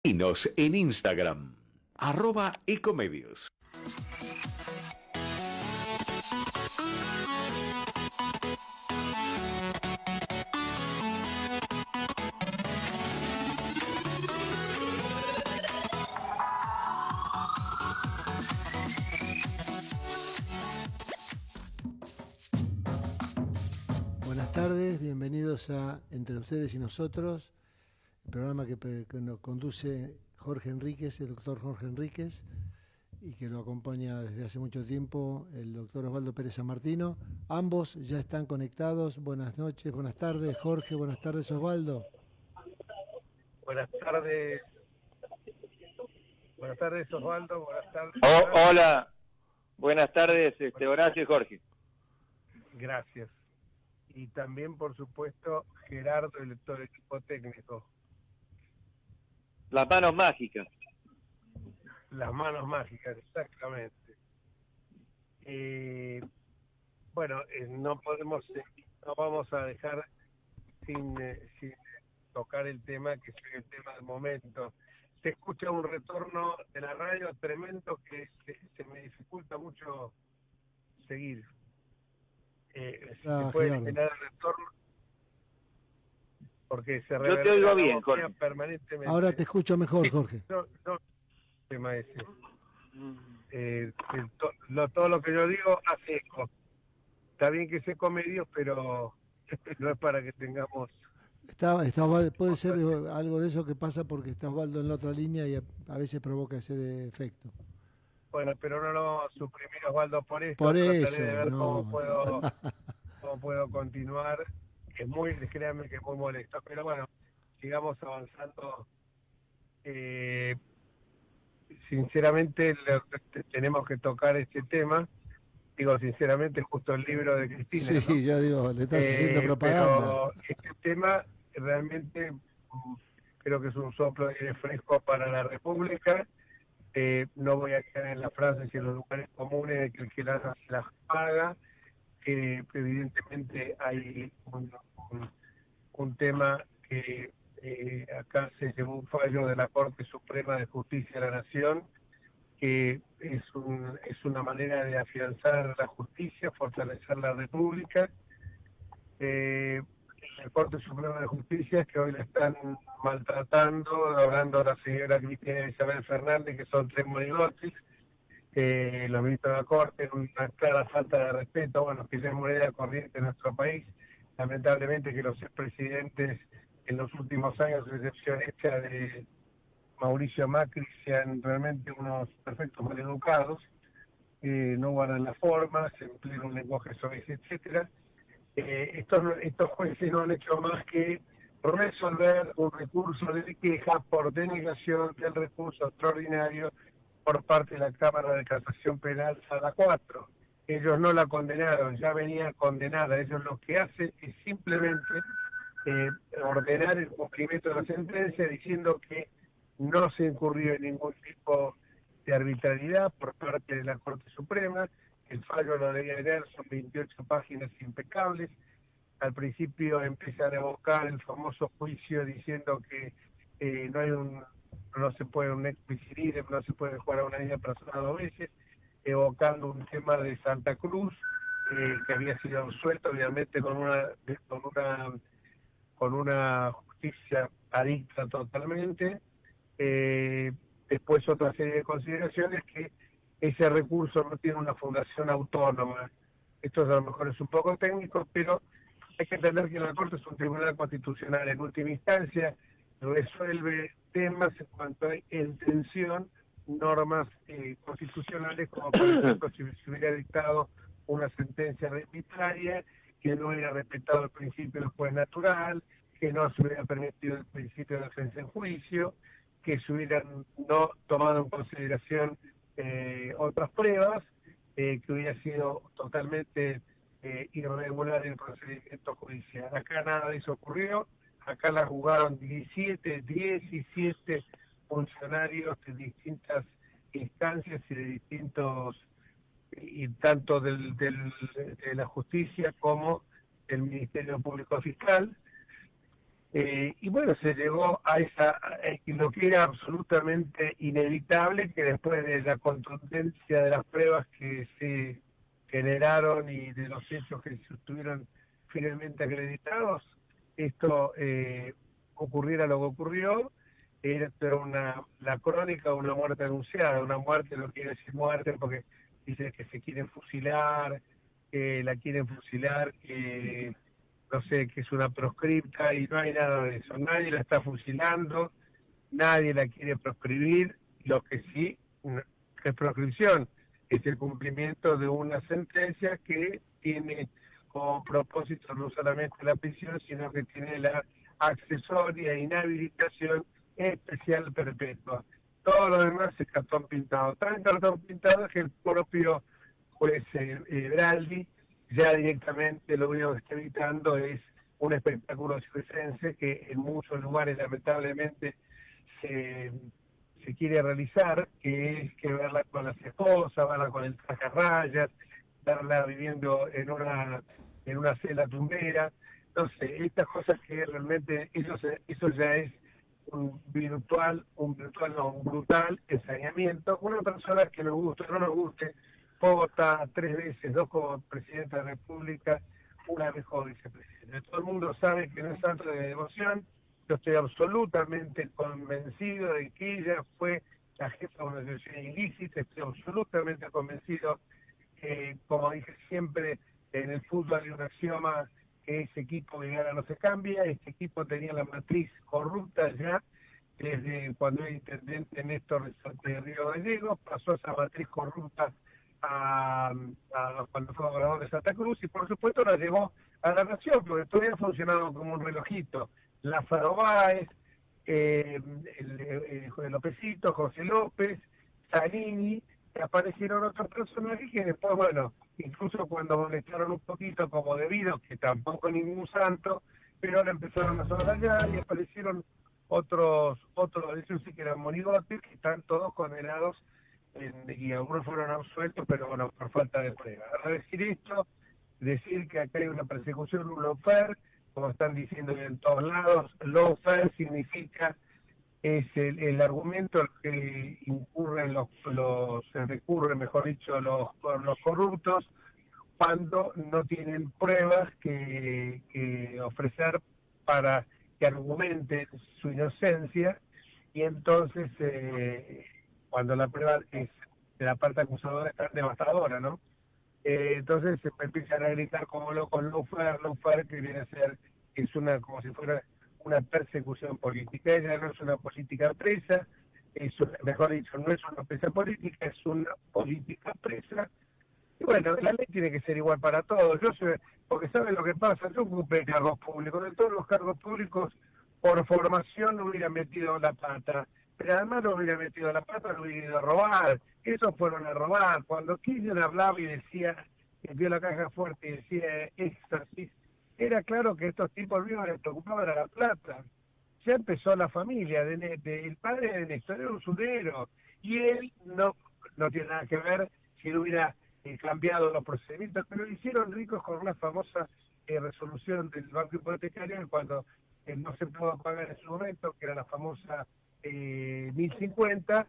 Seguinos en Instagram, @ecomedios. Buenas tardes, bienvenidos a Entre Ustedes y Nosotros, el programa que nos conduce Jorge Enríquez, el doctor Jorge Enríquez, y que lo acompaña desde hace mucho tiempo el doctor Osvaldo Pérez San Martino. Ambos ya están conectados. Buenas noches, buenas tardes Jorge, buenas tardes Osvaldo. Buenas tardes Osvaldo, buenas tardes. Hola, buenas tardes Horacio y Jorge. Gracias. Y también, por supuesto, Gerardo, el equipo técnico. Las manos mágicas. Las manos mágicas, exactamente. No vamos a dejar sin tocar el tema que es el tema del momento. Se escucha un retorno de la radio tremendo que se me dificulta mucho seguir. Si se puede eliminar el retorno, porque se Yo te oigo bien, Jorge. Permanentemente. Ahora te escucho mejor, Jorge. No, tema ese. Todo lo que yo digo hace eco. Está bien que se comedios, pero no es para que tengamos... Puede ser algo de eso que pasa porque está Osvaldo en la otra línea y a veces provoca ese efecto. Bueno, pero no lo vamos a suprimir, Osvaldo, por eso. Por trataré eso, de ver no. cómo puedo continuar. Créanme que es muy molesto. Pero bueno, sigamos avanzando. Sinceramente, tenemos que tocar este tema. Digo, sinceramente, justo el libro de Cristina. Sí, ¿no? yo digo, le estás haciendo propaganda. Pero este tema realmente creo que es un soplo de aire fresco para la República. No voy a quedar en la frase si en los lugares comunes de que el que las hace las paga. Evidentemente hay un tema que acá se llevó un fallo de la Corte Suprema de Justicia de la Nación, que es una manera de afianzar la justicia, fortalecer la República. La Corte Suprema de Justicia, que hoy la están maltratando, hablando a la señora Cristina Isabel Fernández, que son 3 monigotes, los ministros de la Corte, una clara falta de respeto, bueno, que ya es moneda corriente en nuestro país. Lamentablemente que los expresidentes en los últimos años, a excepción hecha de Mauricio Macri, sean realmente unos perfectos maleducados, no guardan las formas, emplean un lenguaje soez, etcétera. Estos jueces no han hecho más que resolver un recurso de queja por denegación del recurso extraordinario por parte de la Cámara de Casación Penal Sala 4. Ellos no la condenaron, ya venía condenada. Ellos lo que hacen es simplemente ordenar el cumplimiento de la sentencia diciendo que no se incurrió en ningún tipo de arbitrariedad por parte de la Corte Suprema. El fallo lo debía leer, son 28 páginas impecables. Al principio empiezan a evocar el famoso juicio diciendo que no se puede un explicit, no se puede jugar a una misma persona 2 veces, evocando un tema de Santa Cruz, que había sido absuelto, obviamente con una justicia adicta totalmente. Después otra serie de consideraciones, que ese recurso no tiene una fundación autónoma. Esto a lo mejor es un poco técnico, pero hay que entender que la Corte es un tribunal constitucional en última instancia, resuelve temas en cuanto a intención, normas constitucionales, como por ejemplo si se hubiera dictado una sentencia arbitraria, que no hubiera respetado el principio del juez natural, que no se hubiera permitido el principio de defensa en juicio, que se hubieran no tomado en consideración otras pruebas, que hubiera sido totalmente irregular el procedimiento judicial. Acá nada de eso ocurrió. Acá la jugaron 17 funcionarios de distintas instancias y de distintos, y tanto de la justicia como del Ministerio Público Fiscal, Y bueno, se llegó a lo que era absolutamente inevitable, que después de la contundencia de las pruebas que se generaron y de los hechos que estuvieron finalmente acreditados, esto ocurriera lo que ocurrió. Era la crónica de una muerte anunciada. Una muerte no quiere decir muerte porque dice que se quieren fusilar, que la quieren fusilar, que no sé, que es una proscripta, y no hay nada de eso. Nadie la está fusilando, nadie la quiere proscribir. Lo que sí es proscripción es el cumplimiento de una sentencia que tiene como propósito no solamente la prisión, sino que tiene la accesoria inhabilitación especial perpetua. Todo lo demás es cartón pintado. Tan cartón pintado que el propio juez Braldi ya directamente lo único que está evitando es un espectáculo circense que en muchos lugares lamentablemente se quiere realizar, que es que verla con las esposas, verla con el traje a rayas, verla viviendo en una celda tumbera. No sé, estas cosas que realmente eso ya es un brutal ensañamiento. Una persona que nos guste o no nos guste, vota 3 veces, 2 como presidenta de la República, una vez como vicepresidente. Todo el mundo sabe que no es santo de devoción. Yo estoy absolutamente convencido de que ella fue la jefa de una organización ilícita. Estoy absolutamente convencido que, como dije siempre, en el fútbol hay un axioma, que ese equipo que gana no se cambia. Este equipo tenía la matriz corrupta ya desde cuando era intendente Néstor de Río Gallegos, pasó esa matriz corrupta cuando fue gobernador de Santa Cruz, y por supuesto la llevó a la nación, porque todavía ha funcionado como un relojito. Lázaro Báez, Lópezito, José López, Zanini, aparecieron otros personajes que después, bueno, incluso cuando molestaron un poquito como debido, que tampoco ningún santo, pero ahora empezaron a soslayar y aparecieron otros, ellos sí que eran monigotes, que están todos condenados y algunos fueron absueltos, pero bueno, por falta de prueba. Al decir esto, decir que acá hay una persecución, un lawfare, como están diciendo en todos lados. Lawfare significa, es el argumento al que incurren se recurre, mejor dicho, los corruptos, cuando no tienen pruebas que ofrecer para que argumenten su inocencia, y entonces cuando la prueba es de la parte acusadora es tan devastadora, ¿no? Entonces se empiezan a gritar como locos lawfare, que viene a ser, como si fuera una persecución política. Ella no es una política presa, mejor dicho, no es una presa política, es una política presa. Y bueno, la ley tiene que ser igual para todos. Porque ¿saben lo que pasa? Yo ocupé cargos públicos. De todos los cargos públicos, por formación no hubiera metido la pata. Pero además no hubiera metido la pata, no hubiera ido a robar. Esos fueron a robar. Cuando Kirchner hablaba y decía, vio la caja fuerte y decía éxtasis, era claro que estos tipos vivos les preocupaban a la plata. Ya empezó la familia, el padre de Néstor era un usurero, y él no tiene nada que ver si no hubiera cambiado los procedimientos, pero lo hicieron ricos con una famosa resolución del Banco Hipotecario cuando no se pudo pagar en su momento, que era la famosa 1050,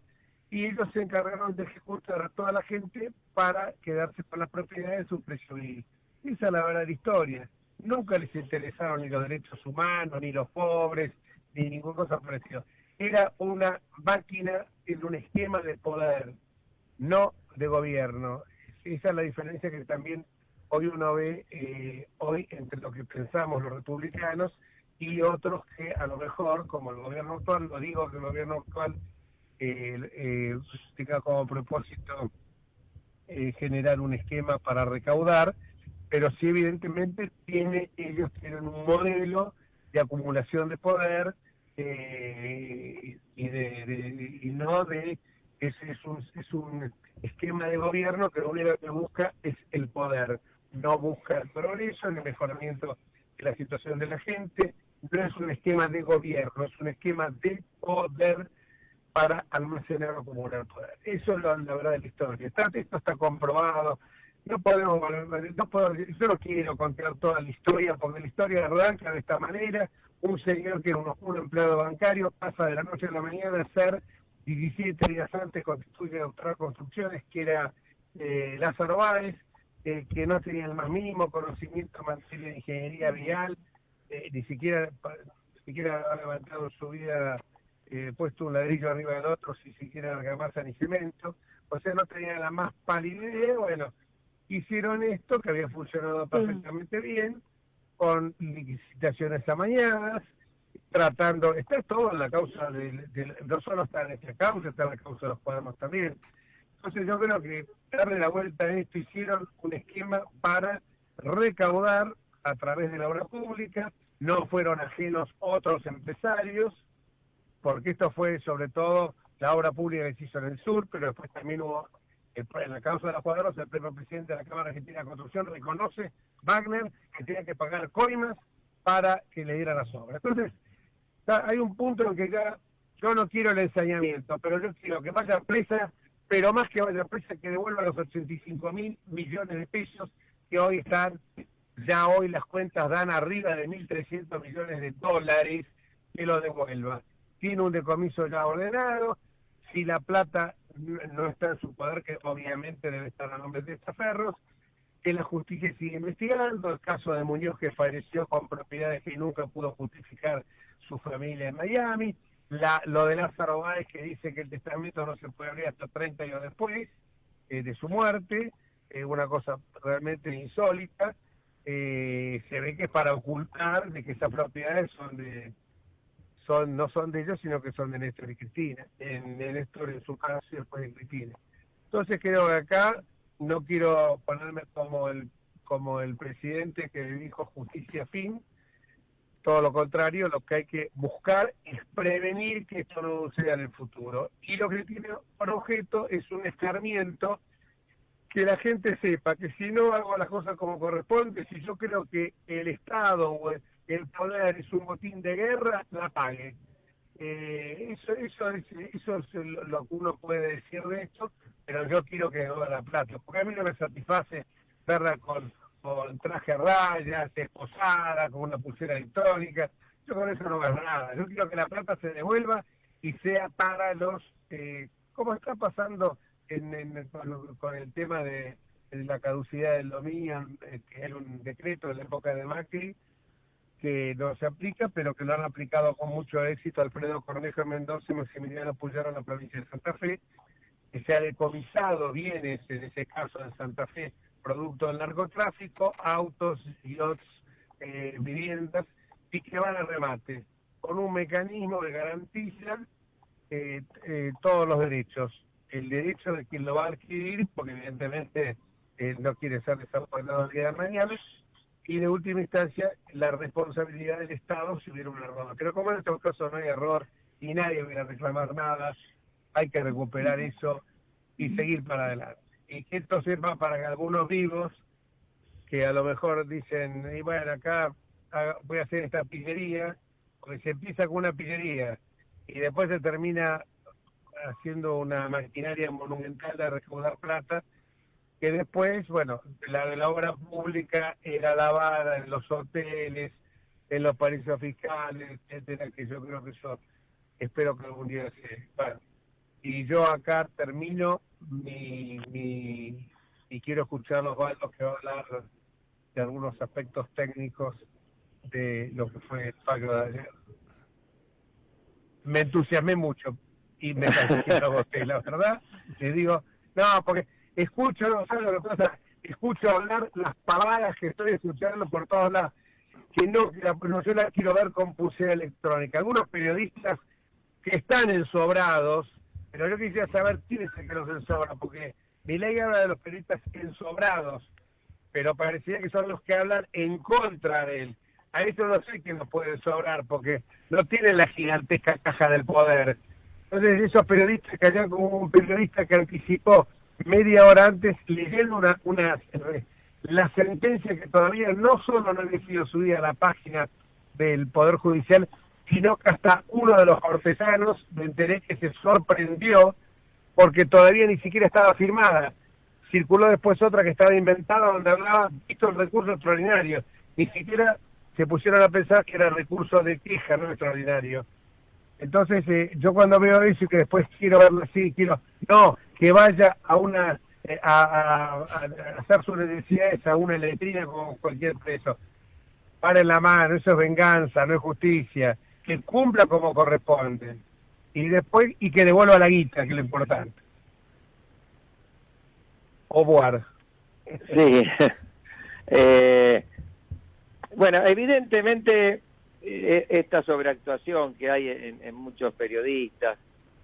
y ellos se encargaron de ejecutar a toda la gente para quedarse con las propiedades de un precio vil. Esa es la verdadera historia. Nunca les interesaron ni los derechos humanos, ni los pobres, ni ninguna cosa parecida. Era una máquina en un esquema de poder, no de gobierno. Esa es la diferencia que también hoy uno ve hoy entre lo que pensamos los republicanos y otros que a lo mejor, como el gobierno actual, lo digo que el gobierno actual tenga como propósito generar un esquema para recaudar, pero sí evidentemente ellos tienen un modelo de acumulación de poder ese es un esquema de gobierno que lo único que busca es el poder, no busca el progreso, el mejoramiento de la situación de la gente. No es un esquema de gobierno, es un esquema de poder para almacenar o acumular poder. Eso es la verdad de la historia. Esto está comprobado. Yo no quiero contar toda la historia, porque la historia arranca de esta manera, un señor que era un empleado bancario pasa de la noche a la mañana a ser 17 días antes constituye Austral Construcciones, que era Lázaro Báez, que no tenía el más mínimo conocimiento en materia de ingeniería vial, ni siquiera ha levantado en su vida, puesto un ladrillo arriba del otro, si siquiera argamasa ni cemento, o sea, no tenía la más pálida idea. Bueno, hicieron esto que había funcionado perfectamente bien, con licitaciones amañadas, tratando, está todo en la causa, no solo está en esta causa, está en la causa de los cuadernos también. Entonces yo creo que darle la vuelta a esto, hicieron un esquema para recaudar a través de la obra pública, no fueron ajenos otros empresarios, porque esto fue sobre todo la obra pública que se hizo en el sur, pero después también hubo, en la causa de los cuadernos, el propio presidente de la Cámara Argentina de Construcción reconoce, Wagner, que tenía que pagar coimas para que le dieran las obras. Entonces, hay un punto en que ya yo no quiero el ensañamiento, pero yo quiero que vaya presa, pero más que vaya presa, que devuelva los 85.000 millones de pesos que hoy están, ya hoy las cuentas dan arriba de 1.300 millones de dólares, que lo devuelva. Tiene un decomiso ya ordenado, si la plata no está en su poder, que obviamente debe estar a nombre de Testaferros, que la justicia sigue investigando, el caso de Muñoz, que falleció con propiedades que nunca pudo justificar su familia en Miami, lo de Lázaro Báez, que dice que el testamento no se puede abrir hasta 30 años después de su muerte, una cosa realmente insólita. Se ve que es para ocultar de que esas propiedades no son de ellos, sino que son de Néstor y Cristina, de Néstor en su caso y después de Cristina. Entonces creo que acá no quiero ponerme como el presidente que dijo justicia fin, todo lo contrario, lo que hay que buscar es prevenir que esto no suceda en el futuro. Y lo que tiene por objeto es un escarmiento, que la gente sepa que si no hago las cosas como corresponde, si yo creo que el Estado o el poder es un botín de guerra, la pague. Eso es lo que uno puede decir de esto, pero yo quiero que no la plata, porque a mí no me satisface verla con traje a rayas, esposada, con una pulsera electrónica. Yo con eso no veo nada. Yo quiero que la plata se devuelva y sea para los, como está pasando con el tema de la caducidad del dominio, que era un decreto de la época de Macri, que no se aplica, pero que lo han aplicado con mucho éxito Alfredo Cornejo Mendoza y Maximiliano Puyaro en la provincia de Santa Fe, que se ha decomisado bienes, en ese caso en Santa Fe, producto del narcotráfico, autos, yachts, viviendas, y que van a remate, con un mecanismo que garantiza todos los derechos. El derecho de quien lo va a adquirir, porque evidentemente no quiere ser desafortunado el día de mañana, y de última instancia la responsabilidad del Estado si hubiera un error. Pero como en estos casos no hay error y nadie viene a reclamar nada, hay que recuperar eso y seguir para adelante. Y que esto sirva para que algunos vivos, que a lo mejor dicen, y bueno, acá voy a hacer esta pillería, porque se empieza con una pillería y después se termina haciendo una maquinaria monumental de recaudar plata, que después, bueno, la obra pública era lavada en los hoteles, en los paraísos fiscales, etcétera, que yo creo que eso, espero que algún día bueno. Y yo acá termino y quiero escuchar los Osvaldo, que va a hablar de algunos aspectos técnicos de lo que fue el fallo de ayer. Me entusiasmé mucho y me parece que lo voté, la verdad. Les digo, no, porque escucho, no sabes lo que pasa, escucho hablar las pavadas que estoy escuchando por todos lados, que no, yo la quiero ver con pulsera electrónica. Algunos periodistas que están ensobrados, pero yo quisiera saber quién es el que los ensobra, porque Milei habla de los periodistas ensobrados, pero parecía que son los que hablan en contra de él. A eso no sé quién nos puede sobrar, porque no tienen la gigantesca caja del poder. Entonces esos periodistas que allá, como un periodista que anticipó media hora antes, leyendo la sentencia que todavía no solo no había sido subida a la página del Poder Judicial, sino que hasta uno de los cortesanos me enteré que se sorprendió porque todavía ni siquiera estaba firmada. Circuló después otra que estaba inventada donde hablaba, visto el recurso extraordinario. Ni siquiera se pusieron a pensar que era recurso de queja, no extraordinario. Entonces, yo cuando veo eso y que después quiero verlo así, no, que vaya a una a hacer sus necesidades a una letrina con cualquier preso. Paren la mano, eso es venganza, no es justicia. Que cumpla como corresponde. Y después, y que devuelva la guita, que es lo importante. O Boar. Sí. Bueno, evidentemente esta sobreactuación que hay en muchos periodistas,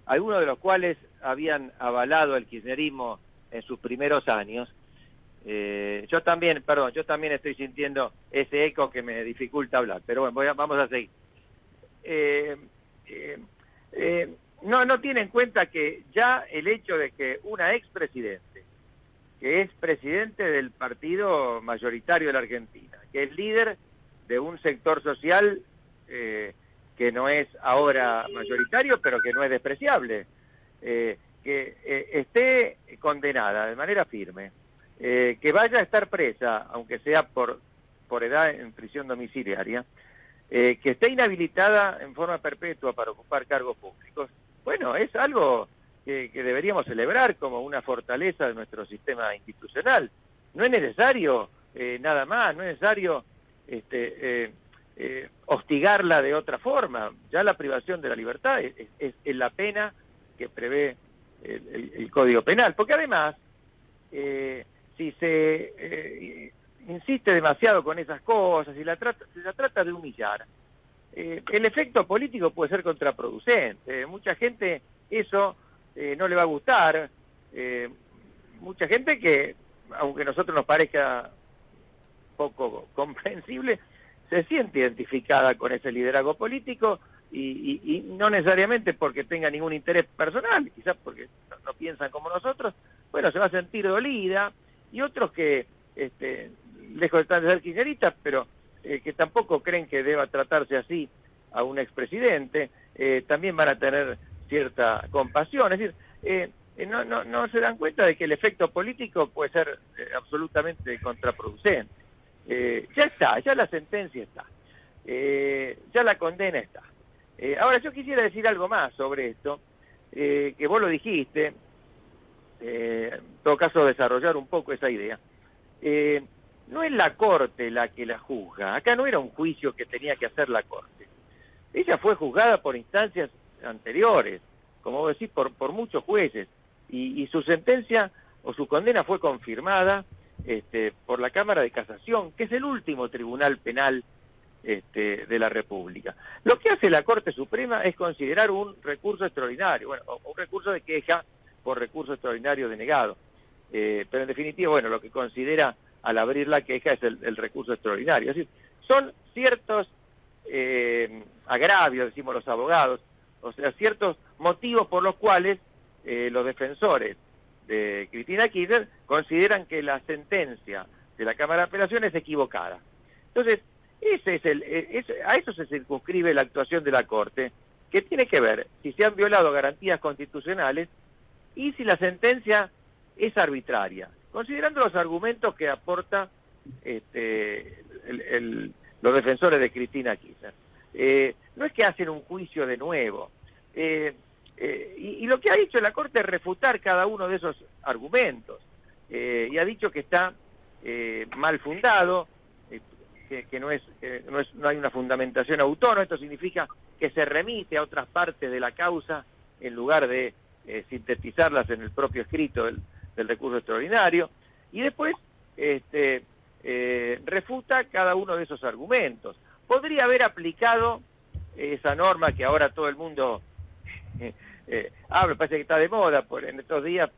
algunos de los cuales habían avalado el kirchnerismo en sus primeros años, yo también estoy sintiendo ese eco que me dificulta hablar, pero bueno, vamos a seguir. No tiene en cuenta que ya el hecho de que una expresidente, que es presidente del partido mayoritario de la Argentina, que es líder de un sector social que no es ahora mayoritario, pero que no es despreciable, que esté condenada de manera firme, que vaya a estar presa, aunque sea por edad en prisión domiciliaria, que esté inhabilitada en forma perpetua para ocupar cargos públicos, bueno, es algo que deberíamos celebrar como una fortaleza de nuestro sistema institucional. No es necesario nada más, no es necesario hostigarla de otra forma. Ya la privación de la libertad es la pena que prevé el Código Penal, porque además, si se insiste demasiado con esas cosas, si la trata de humillar, el efecto político puede ser contraproducente. Mucha gente eso no le va a gustar, mucha gente que, aunque a nosotros nos parezca poco comprensible, se siente identificada con ese liderazgo político y no necesariamente porque tenga ningún interés personal, quizás porque no piensan como nosotros, bueno, se va a sentir dolida, y otros que, lejos de ser kirchneristas, pero que tampoco creen que deba tratarse así a un expresidente, también van a tener cierta compasión. Es decir, no se dan cuenta de que el efecto político puede ser absolutamente contraproducente. Ya la sentencia está, ya la condena está. Ahora yo quisiera decir algo más sobre esto, que vos lo dijiste, en todo caso desarrollar un poco esa idea. No es la Corte la que la juzga, acá no era un juicio que tenía que hacer la Corte. Ella fue juzgada por instancias anteriores, como vos decís, por muchos jueces, y su sentencia o su condena fue confirmada por la Cámara de Casación, que es el último tribunal penal de la República. Lo que hace la Corte Suprema es considerar un recurso extraordinario, bueno, un recurso de queja por recurso extraordinario denegado. Pero en definitiva, bueno, lo que considera al abrir la queja es el recurso extraordinario. Es decir, son ciertos agravios, decimos los abogados, o sea, ciertos motivos por los cuales los defensores de Cristina Kirchner consideran que la sentencia de la Cámara de Apelación es equivocada. Entonces, a eso se circunscribe la actuación de la Corte, que tiene que ver si se han violado garantías constitucionales y si la sentencia es arbitraria, considerando los argumentos que aporta los defensores de Cristina Kirchner. No es que hacen un juicio de nuevo, y lo que ha dicho la Corte es refutar cada uno de esos argumentos, y ha dicho que está mal fundado, que no hay una fundamentación autónoma. Esto significa que se remite a otras partes de la causa en lugar de sintetizarlas en el propio escrito del recurso extraordinario, y después refuta cada uno de esos argumentos. Podría haber aplicado esa norma que ahora todo el mundo habla, parece que está de moda en estos días,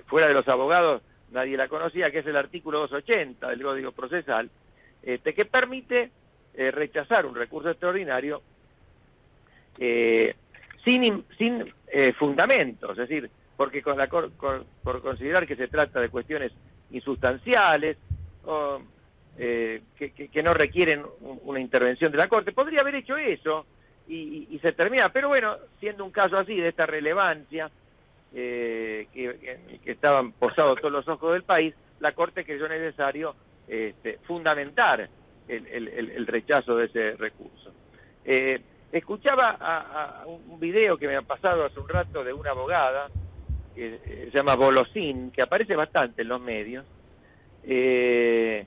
fuera de los abogados nadie la conocía, que es el artículo 280 del Código Procesal, que permite rechazar un recurso extraordinario sin fundamentos, es decir, porque por considerar que se trata de cuestiones insustanciales o que no requieren una intervención de la Corte. Podría haber hecho eso y se termina, pero bueno, siendo un caso así de esta relevancia, que estaban posados todos los ojos del país, la Corte creyó necesario fundamentar el rechazo de ese recurso. Escuchaba a un video que me ha pasado hace un rato de una abogada que se llama Bolosín, que aparece bastante en los medios, que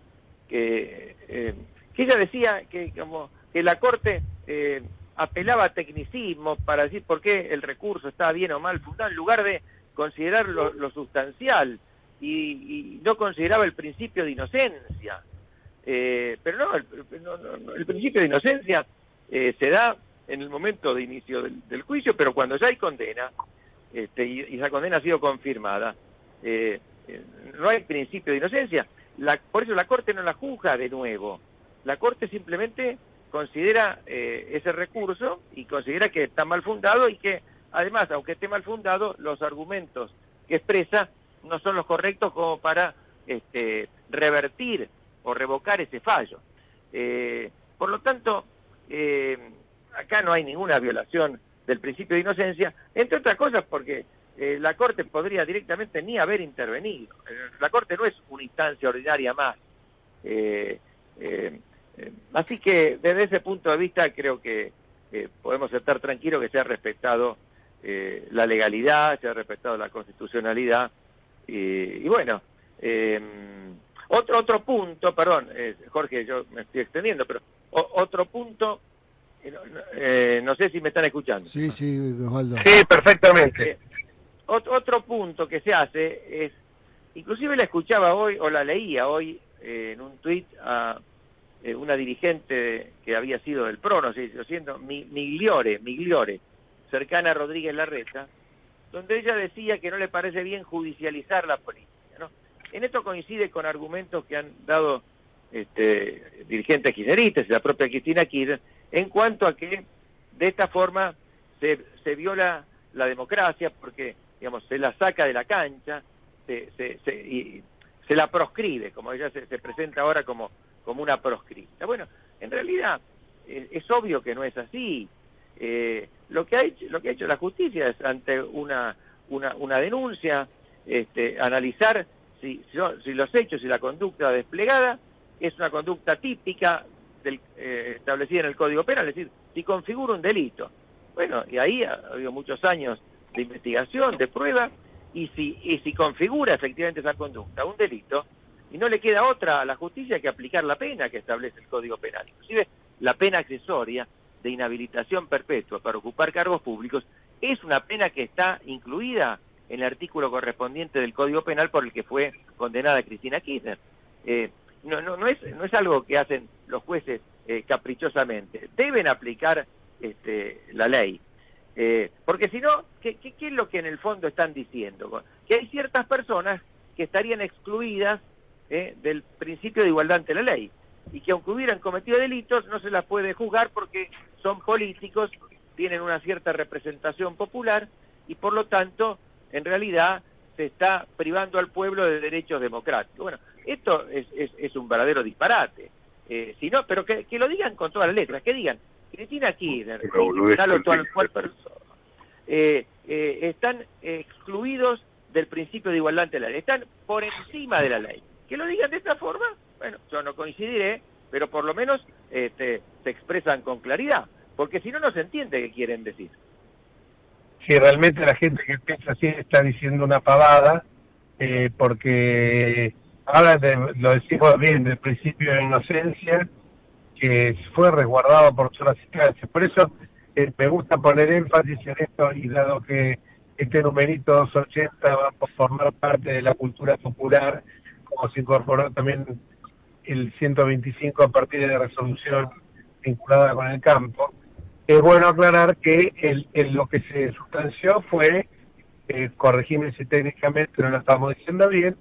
ella decía que la Corte apelaba a tecnicismos para decir por qué el recurso estaba bien o mal fundado, en lugar de considerar lo sustancial, y no consideraba el principio de inocencia. Pero no, el principio de inocencia se da en el momento de inicio del juicio, pero cuando ya hay condena, y esa condena ha sido confirmada, no hay principio de inocencia. Por eso la Corte no la juzga de nuevo. La Corte simplemente considera ese recurso y considera que está mal fundado, y que además, aunque esté mal fundado, los argumentos que expresa no son los correctos como para revertir o revocar ese fallo. Por lo tanto, acá no hay ninguna violación del principio de inocencia, entre otras cosas porque la Corte podría directamente ni haber intervenido. La Corte no es una instancia ordinaria más. Así que desde ese punto de vista creo que podemos estar tranquilos que se ha respetado la legalidad, se ha respetado la constitucionalidad, y bueno, otro punto, perdón, Jorge, yo me estoy extendiendo, pero otro punto, no sé si me están escuchando. Sí, Osvaldo. Sí, perfectamente. Otro punto que se hace es, inclusive la escuchaba hoy, o la leía hoy, en un tuit a una dirigente que había sido del PRO, no sé si lo siento, Migliore, cercana a Rodríguez Larreta, donde ella decía que no le parece bien judicializar la política, ¿no? En esto coincide con argumentos que han dado dirigentes kirchneristas y la propia Cristina Kirchner, en cuanto a que de esta forma se viola la democracia, porque digamos se la saca de la cancha, y se la proscribe, como ella se presenta ahora como una proscripta. Bueno, en realidad es obvio que no es así. Lo que ha hecho la justicia es, ante una denuncia, analizar si los hechos y la conducta desplegada es una conducta típica establecida en el Código Penal, es decir, si configura un delito. Bueno, y ahí ha habido muchos años de investigación, de prueba, y si configura efectivamente esa conducta un delito, y no le queda otra a la justicia que aplicar la pena que establece el Código Penal. Inclusive la pena accesoria de inhabilitación perpetua para ocupar cargos públicos es una pena que está incluida en el artículo correspondiente del Código Penal por el que fue condenada Cristina Kirchner. No es algo que hacen los jueces caprichosamente. Deben aplicar la ley. Porque si no, ¿qué es lo que en el fondo están diciendo? Que hay ciertas personas que estarían excluidas del principio de igualdad ante la ley, y que aunque hubieran cometido delitos no se las puede juzgar porque son políticos, tienen una cierta representación popular, y por lo tanto en realidad se está privando al pueblo de derechos democráticos. Bueno, esto es un verdadero disparate. Si no, pero que lo digan con todas las letras, que digan Cristina Kirchner y tal o cual persona están excluidos del principio de igualdad ante la ley, están por encima de la ley. Que lo digan de esta forma, bueno, yo no coincidiré, pero por lo menos se expresan con claridad, porque si no, no se entiende qué quieren decir. Si realmente la gente que piensa así está diciendo una pavada, porque ahora lo decimos bien, del principio de inocencia, que fue resguardado por todas las instancias. Por eso me gusta poner énfasis en esto, y dado que este numerito 280 va a formar parte de la cultura popular, como se incorporó también el 125 a partir de la resolución vinculada con el campo, es bueno aclarar que lo que se sustanció fue, corregime si técnicamente no lo estamos diciendo bien,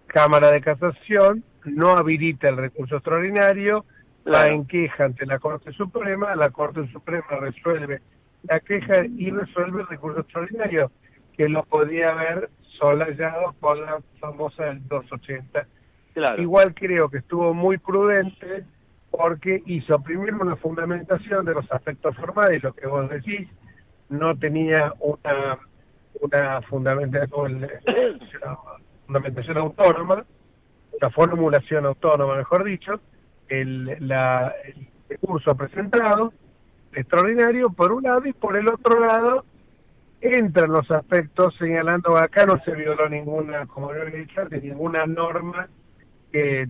Cámara de Casación no habilita el recurso extraordinario, va en queja ante la Corte Suprema, la Corte Suprema resuelve la queja y resuelve el recurso extraordinario, que lo podía haber solayado con la famosa del 280. Claro. Igual creo que estuvo muy prudente, porque hizo primero una fundamentación de los aspectos formales, lo que vos decís, no tenía una fundamentación autónoma, una formulación autónoma, mejor dicho, el recurso presentado, extraordinario, por un lado, y por el otro lado, entran los aspectos señalando que acá no se violó ninguna, como yo he dicho, de ninguna norma de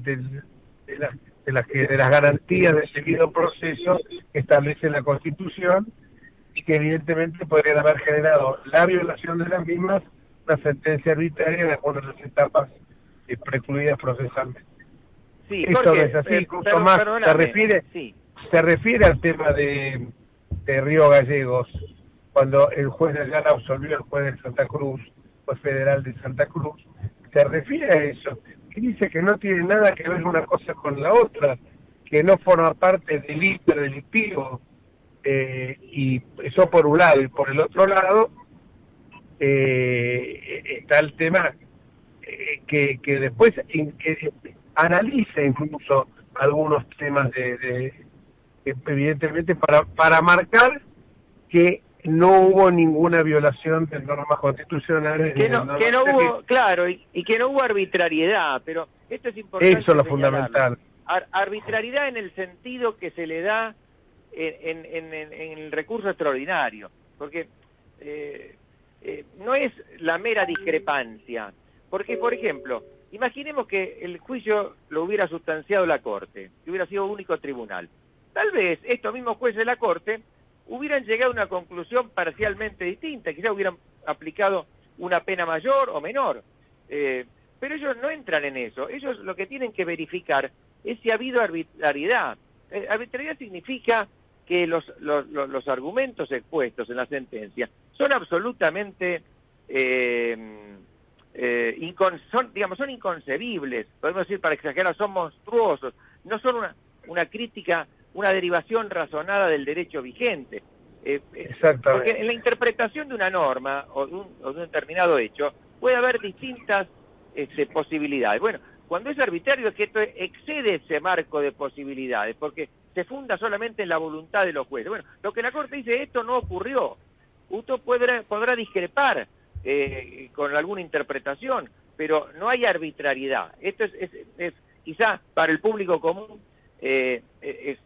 las garantías del debido proceso que establece la Constitución, y que evidentemente podrían haber generado la violación de las mismas, una sentencia arbitraria en algunas de las etapas precluidas procesalmente. Sí, Esto Jorge, no es así, incluso más se refiere al tema de Río Gallegos, cuando el juez de allá la absolvió, el juez de Santa Cruz, juez federal de Santa Cruz, se refiere a eso, y dice que no tiene nada que ver una cosa con la otra, que no forma parte del hiperdelictivo, y eso por un lado, y por el otro lado está el tema que después analiza incluso algunos temas evidentemente para marcar que no hubo ninguna violación de normas constitucionales. Que no hubo, claro, y que no hubo arbitrariedad, pero esto es importante. Eso es lo fundamental. Arbitrariedad en el sentido que se le da en el recurso extraordinario, porque no es la mera discrepancia, porque, por ejemplo, imaginemos que el juicio lo hubiera sustanciado la Corte, que hubiera sido único tribunal. Tal vez estos mismos jueces de la Corte hubieran llegado a una conclusión parcialmente distinta, quizás hubieran aplicado una pena mayor o menor, pero ellos no entran en eso. Ellos lo que tienen que verificar es si ha habido arbitrariedad. Arbitrariedad significa que los argumentos expuestos en la sentencia son absolutamente son inconcebibles, podemos decir, para exagerar, son monstruosos, no son una crítica, una derivación razonada del derecho vigente. Exactamente. Porque en la interpretación de una norma o de un determinado hecho puede haber distintas posibilidades. Bueno, cuando es arbitrario es que esto excede ese marco de posibilidades, porque se funda solamente en la voluntad de los jueces. Bueno, lo que la Corte dice, esto no ocurrió. Usted podrá discrepar con alguna interpretación, pero no hay arbitrariedad. Esto es quizá para el público común es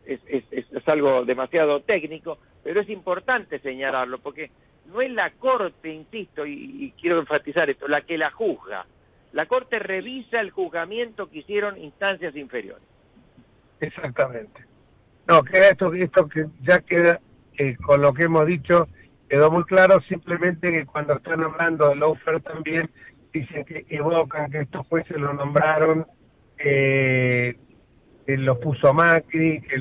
algo demasiado técnico, pero es importante señalarlo, porque no es la Corte, insisto, y quiero enfatizar esto, la que la juzga. La Corte revisa el juzgamiento que hicieron instancias inferiores. Exactamente. No, queda esto que ya queda, con lo que hemos dicho, quedó muy claro, simplemente que cuando están hablando de lawfare también, dicen que evocan que estos jueces lo nombraron, que los puso Macri, que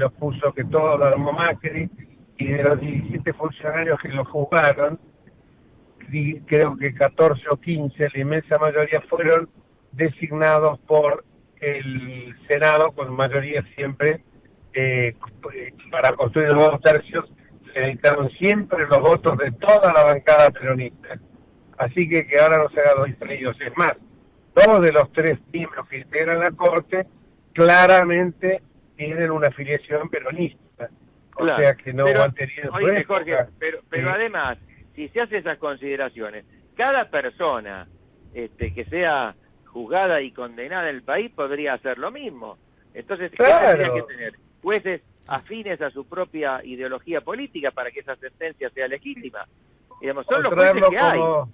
todo lo armó Macri, y de los 17 funcionarios que lo juzgaron, creo que 14 o 15, la inmensa mayoría fueron designados por el Senado, con mayoría siempre, para construir los 2 tercios, se necesitaron siempre los votos de toda la bancada peronista. Así que ahora no se haga distraídos. Es más, 2 de los 3 miembros que integran la Corte claramente tienen una afiliación peronista. Claro, o sea que no han tenido... Oye, Jorge, pero además, si se hace esas consideraciones, cada persona que sea juzgada y condenada en el país podría hacer lo mismo. Entonces, claro, ¿qué tendría que tener? Jueces afines a su propia ideología política para que esa sentencia sea legítima. Digamos, son los jueces que hay. O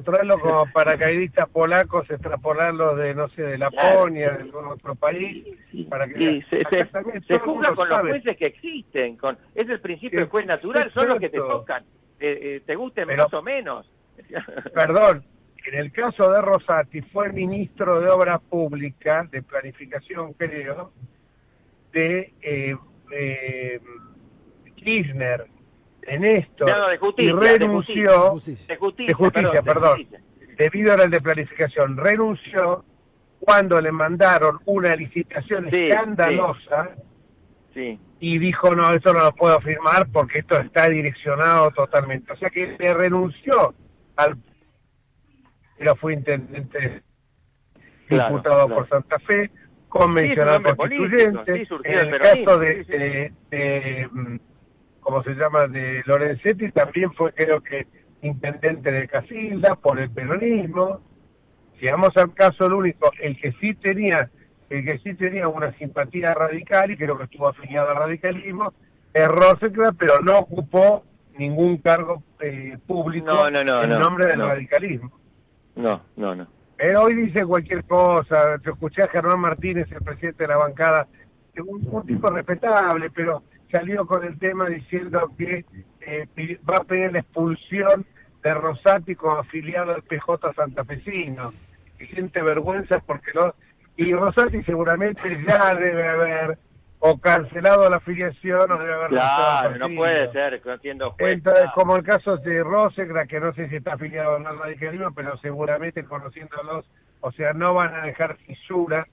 traerlo como paracaidistas polacos, extrapolarlo de, no sé, de Laponia, de algún otro país, para que... se juzga con los jueces que existen, es el principio del juez natural, son los que te tocan, te gusten más o menos. Perdón, en el caso de Rosati fue ministro de Obras Públicas, de Planificación creo, de Kirchner, de Néstor, de justicia, y renunció, de justicia, perdón, debido a la de Planificación, renunció cuando le mandaron una licitación escandalosa, y dijo, no, esto no lo puedo firmar porque esto está direccionado totalmente. O sea que se renunció pero fue intendente, diputado por Santa Fe, convencional constituyente, en el caso de ¿cómo se llama?, de Lorenzetti, también fue, creo que, intendente de Casilda por el peronismo. Si vamos al caso, el único, el que sí tenía El que sí tenía una simpatía radical y creo que estuvo afiliado al radicalismo es Rosecrans, pero no ocupó ningún cargo público en nombre del radicalismo. No. Hoy dice cualquier cosa. Yo escuché a Germán Martínez, el presidente de la bancada, un tipo respetable, pero salió con el tema diciendo que va a pedir la expulsión de Rosati como afiliado al PJ santafesino. Y siente vergüenza porque y Rosati seguramente ya debe haber o cancelado la afiliación o debe haber... Claro, no puede ser, no entiendo. Entonces, como el caso de Rosecrans, que no sé si está afiliado al radicalismo, pero seguramente conociéndolos, o sea, no van a dejar fisuras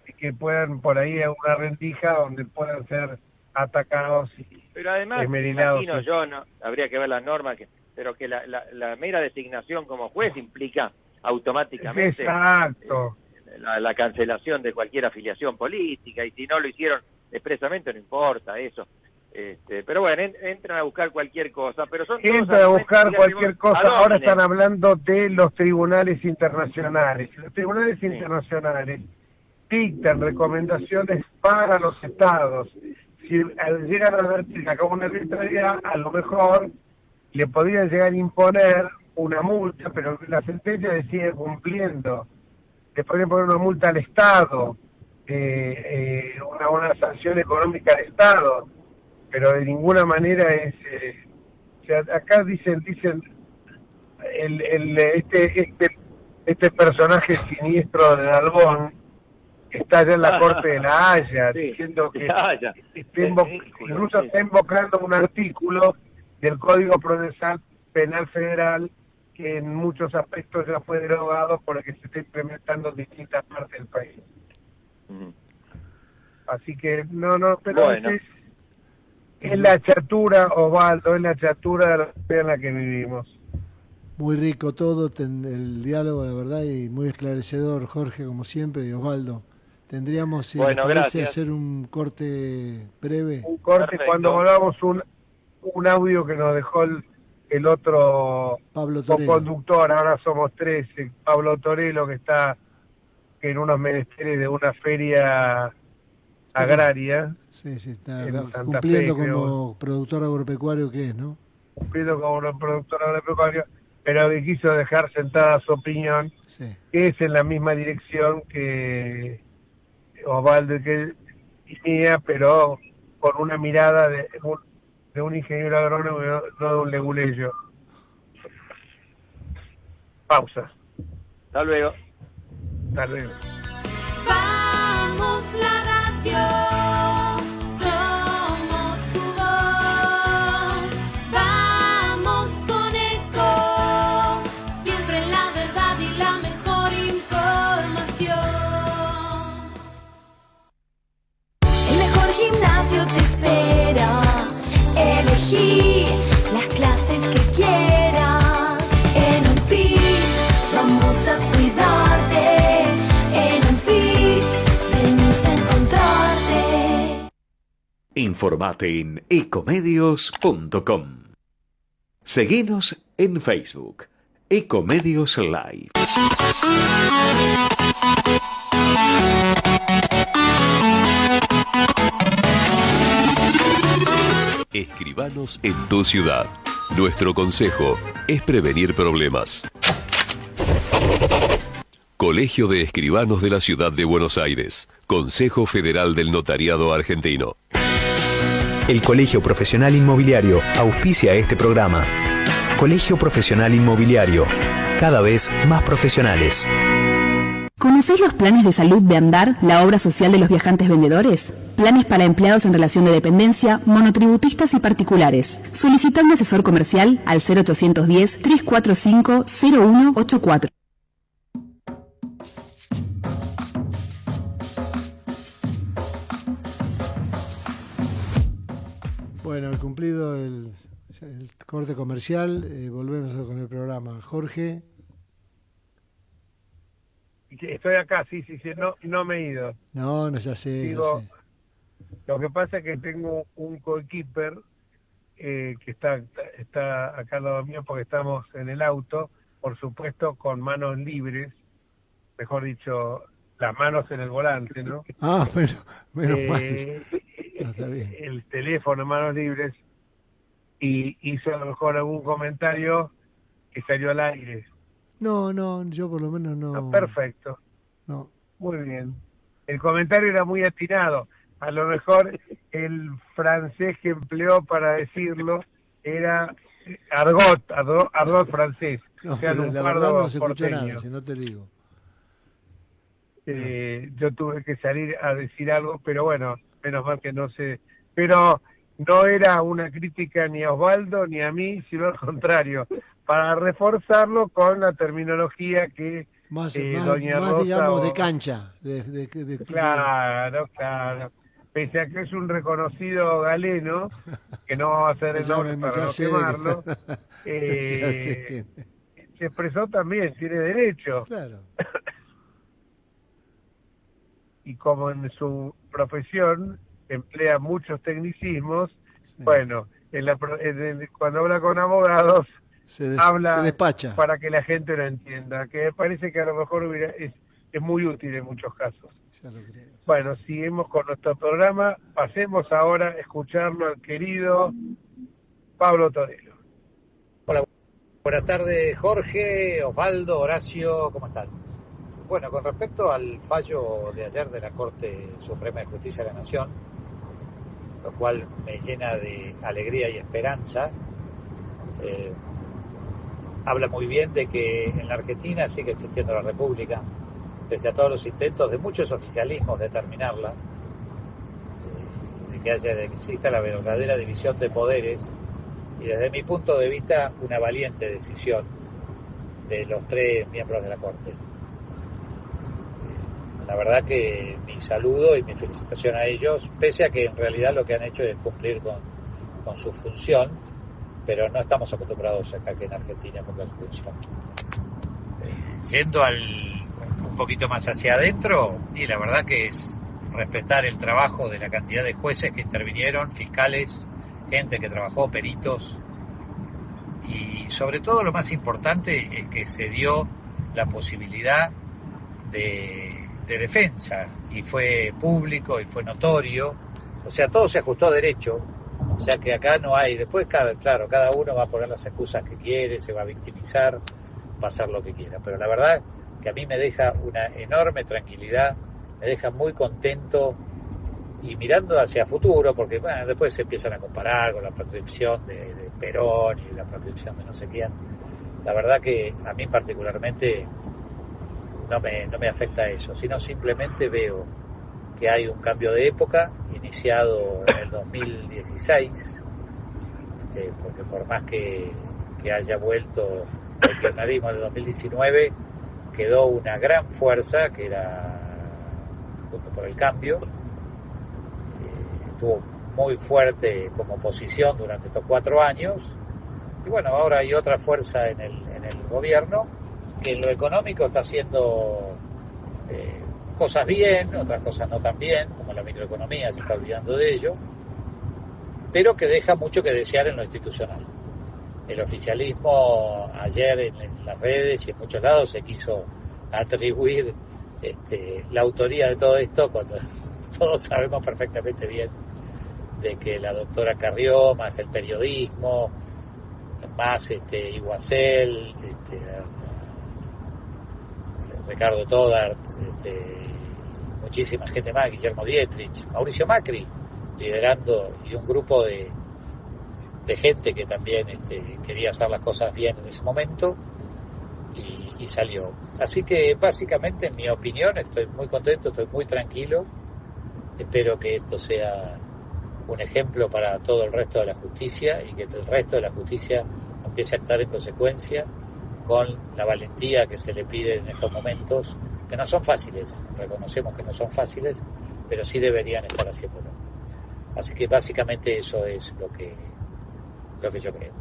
y que puedan por ahí a una rendija donde puedan ser atacados y pero además, esmerilados. Imagino yo, no, habría que ver las normas, pero que la mera designación como juez implica automáticamente Exacto. La cancelación de cualquier afiliación política, y si no lo hicieron expresamente no importa eso. Pero bueno, entran a buscar cualquier cosa, pero son entran a buscar cualquier cosa. Ahora están hablando de los tribunales internacionales. Los tribunales internacionales dictan recomendaciones para los estados. Si llegan a ver que acaba una arbitrariedad, a lo mejor le podrían llegar a imponer una multa, pero la sentencia decide cumpliendo. Le podrían poner una multa al Estado, una sanción económica al Estado, pero de ninguna manera es... o sea, acá dicen este personaje siniestro de Nalbón está allá en la Corte de La Haya, diciendo que incluso está invocando un artículo del Código Procesal Penal Federal que en muchos aspectos ya fue derogado por el que se está implementando en distintas partes del país. Así que, pero bueno, es la chatura, Osvaldo, es la chatura de la sociedad en la que vivimos. Muy rico todo, el diálogo, la verdad, y muy esclarecedor, Jorge, como siempre, y Osvaldo. Tendríamos, si parece, hacer un corte breve. Un corte. Perfecto. Cuando volvamos un audio que nos dejó el otro conductor, ahora somos 13, Pablo Torello, que está en unos menesteres de una feria agraria. Sí, está cumpliendo como productor agropecuario que es, ¿no? Cumpliendo como productor agropecuario, pero que quiso dejar sentada su opinión, que es en la misma dirección que Osvaldo y mía, pero con una mirada de un ingeniero agrónomo, no de un leguleyo. Pausa. Hasta luego. Hasta luego. Vamos la radio, somos tu voz. Vamos con Eco, siempre la verdad y la mejor información. El mejor gimnasio te espera. Elegí las clases que quieras. En Unfit vamos a cuidarte. En Unfit venimos a encontrarte. Informate en ecomedios.com. Seguinos en Facebook, Ecomedios Live. Escribanos en tu ciudad. Nuestro consejo es prevenir problemas. Colegio de Escribanos de la Ciudad de Buenos Aires. Consejo Federal del Notariado Argentino. El Colegio Profesional Inmobiliario auspicia este programa. Colegio Profesional Inmobiliario, cada vez más profesionales. ¿Conocés los planes de salud de Andar, la obra social de los viajantes vendedores? Planes para empleados en relación de dependencia, monotributistas y particulares. Solicita un asesor comercial al 0810-345-0184. Bueno, cumplido el corte comercial, volvemos con el programa. Jorge. Estoy acá, sí, no me he ido. No, ya sé. Digo, lo que pasa es que tengo un coequiper que está acá al lado mío porque estamos en el auto, por supuesto con manos libres, mejor dicho, las manos en el volante, ¿no? Ah, menos mal. No, está bien. El teléfono, manos libres, y hizo a lo mejor algún comentario que salió al aire. No, yo por lo menos no. Ah, perfecto, No. muy bien. El comentario era muy atinado. A lo mejor el francés que empleó para decirlo era argot francés. No, O sea, pero la lunfardo verdad no se escuchó porteño. nada, si no te digo. Yo tuve que salir a decir algo, pero bueno, menos mal que no sé. Pero no era una crítica ni a Osvaldo ni a mí, sino al contrario, para reforzarlo con la terminología que Doña Rosa, digamos, de cancha. Claro. Pese a que es un reconocido galeno, que no vamos a hacer el nombre para no quemarlo, se expresó también, tiene derecho. Claro. Y como en su profesión emplea muchos tecnicismos, Sí. bueno, cuando habla con abogados, Se habla despacha. para que la gente lo entienda, que me parece que a lo mejor es muy útil en muchos casos. Ya lo creo. Bueno, seguimos con nuestro programa, pasemos ahora a escucharlo al querido Pablo Torero. Hola, buenas tardes Jorge, Osvaldo, Horacio, ¿cómo están? Bueno, con respecto al fallo de ayer de la Corte Suprema de Justicia de la Nación, lo cual me llena de alegría y esperanza, habla muy bien de que en la Argentina sigue existiendo la República, pese a todos los intentos de muchos oficialismos de terminarla, de que exista la verdadera división de poderes, y desde mi punto de vista una valiente decisión de los 3 miembros de la Corte. La verdad que mi saludo y mi felicitación a ellos, pese a que en realidad lo que han hecho es cumplir con su función, pero no estamos acostumbrados acá que en Argentina a cumplir su función. Yendo un poquito más hacia adentro, y la verdad que es respetar el trabajo de la cantidad de jueces que intervinieron, fiscales, gente que trabajó, peritos, y sobre todo lo más importante es que se dio la posibilidad de defensa, y fue público y fue notorio, o sea, todo se ajustó a derecho, o sea que acá no hay, después cada uno va a poner las excusas que quiere, se va a victimizar, va a hacer lo que quiera, pero la verdad que a mí me deja una enorme tranquilidad, me deja muy contento y mirando hacia futuro, porque bueno, después se empiezan a comparar con la proscripción de Perón y la proscripción de no sé quién. La verdad que a mí particularmente no me afecta eso, sino simplemente veo que hay un cambio de época iniciado en el 2016, porque por más que haya vuelto el kirchnerismo en el 2019, quedó una gran fuerza que era Juntos por el Cambio, estuvo muy fuerte como oposición durante estos 4 años, y bueno, ahora hay otra fuerza en el gobierno que en lo económico está haciendo cosas bien, otras cosas no tan bien, como la microeconomía, se está olvidando de ello, pero que deja mucho que desear en lo institucional. El oficialismo ayer en las redes y en muchos lados se quiso atribuir la autoría de todo esto, cuando todos sabemos perfectamente bien de que la doctora Carrió, más el periodismo, más Iguacel, Ricardo Todart, muchísima gente más, Guillermo Dietrich, Mauricio Macri, liderando, y un grupo de gente que también quería hacer las cosas bien en ese momento, y salió. Así que básicamente, en mi opinión, estoy muy contento, estoy muy tranquilo, espero que esto sea un ejemplo para todo el resto de la justicia, y que el resto de la justicia empiece a actuar en consecuencia con la valentía que se le pide en estos momentos, que no son fáciles, reconocemos que no son fáciles, pero sí deberían estar haciéndolo. Así que básicamente eso es lo que yo creo.